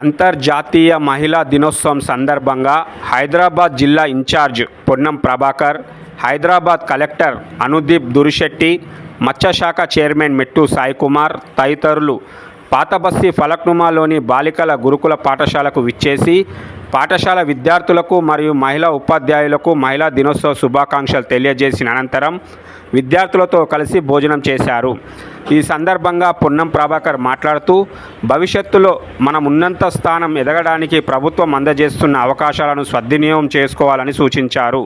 అంతర్జాతీయ మహిళా దినోత్సవం సందర్భంగా హైదరాబాద్ జిల్లా ఇన్ఛార్జ్ పొన్నం ప్రభాకర్, హైదరాబాద్ కలెక్టర్ అనుదీప్ దురిశెట్టి, మత్స్యశాఖ చైర్మన్ మెట్టు సాయికుమార్ తదితరులు పాతబస్తీ ఫలక్నుమాలోని బాలికల గురుకుల పాఠశాలకు విచ్చేసి పాఠశాల విద్యార్థులకు మరియు మహిళా ఉపాధ్యాయులకు మహిళా దినోత్సవ శుభాకాంక్షలు తెలియజేసిన అనంతరం విద్యార్థులతో కలిసి భోజనం చేశారు. ఈ సందర్భంగా పొన్నం ప్రభాకర్ మాట్లాడుతూ భవిష్యత్తులో మనం ఉన్నత స్థానం ఎదగడానికి ప్రభుత్వం అందజేస్తున్న అవకాశాలను సద్వినియోగం చేసుకోవాలని సూచించారు.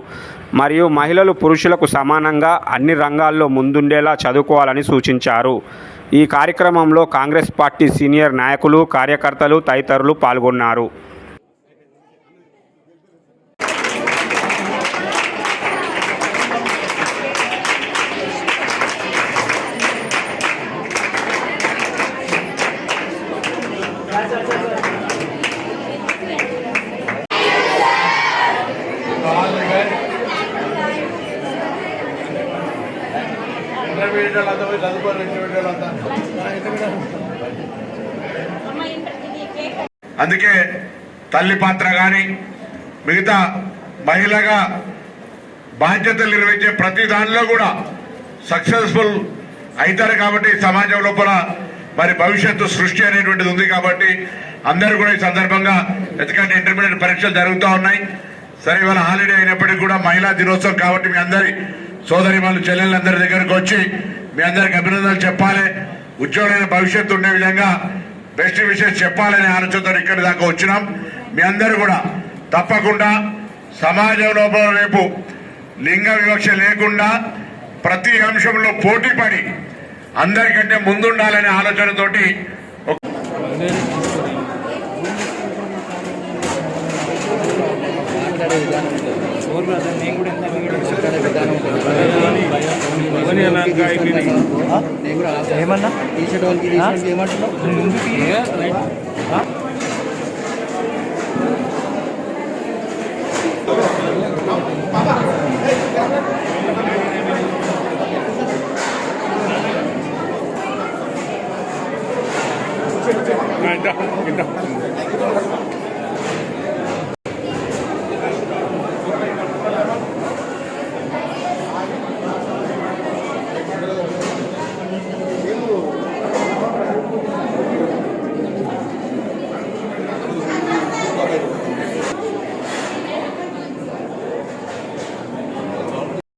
మరియు మహిళలు పురుషులకు సమానంగా అన్ని రంగాల్లో ముందుండేలా చదువుకోవాలని సూచించారు. ఈ కార్యక్రమంలో కాంగ్రెస్ పార్టీ సీనియర్ నాయకులు, కార్యకర్తలు తదితరులు పాల్గొన్నారు. అందుకే తల్లి పాత్ర కానీ మిగతా మహిళగా బాధ్యతలు నిర్వహించే ప్రతి దానిలో కూడా సక్సెస్ఫుల్ అవుతారు. కాబట్టి సమాజం లోపల మరి భవిష్యత్తు సృష్టి అనేటువంటిది ఉంది. కాబట్టి అందరూ కూడా ఈ సందర్భంగా, ఎందుకంటే ఇంటర్మీడియట్ పరీక్షలు జరుగుతూ ఉన్నాయి, సరే ఇవాళ హాలిడే అయినప్పటికీ కూడా మహిళా దినోత్సవం కాబట్టి మీ అందరి సోదరి వాళ్ళు చెల్లెళ్ళందరి దగ్గరకు వచ్చి మీ అందరికి అభినందనలు చెప్పాలి, ఉజ్వలమైన భవిష్యత్తు ఉండే విధంగా బెస్ట్ విషెస్ చెప్పాలనే ఆలోచనతో ఇక్కడి దాకా వచ్చినాం. మీ అందరూ కూడా తప్పకుండా సమాజం లోపల రేపు లింగ వివక్ష లేకుండా ప్రతి అంశంలో పోటీ పడి అందరికంటే ముందుండాలనే ఆలోచనతోటి ఏమన్నా టీషర్ట్ వాళ్ళకి ఏమంటున్నావు? ముందుకి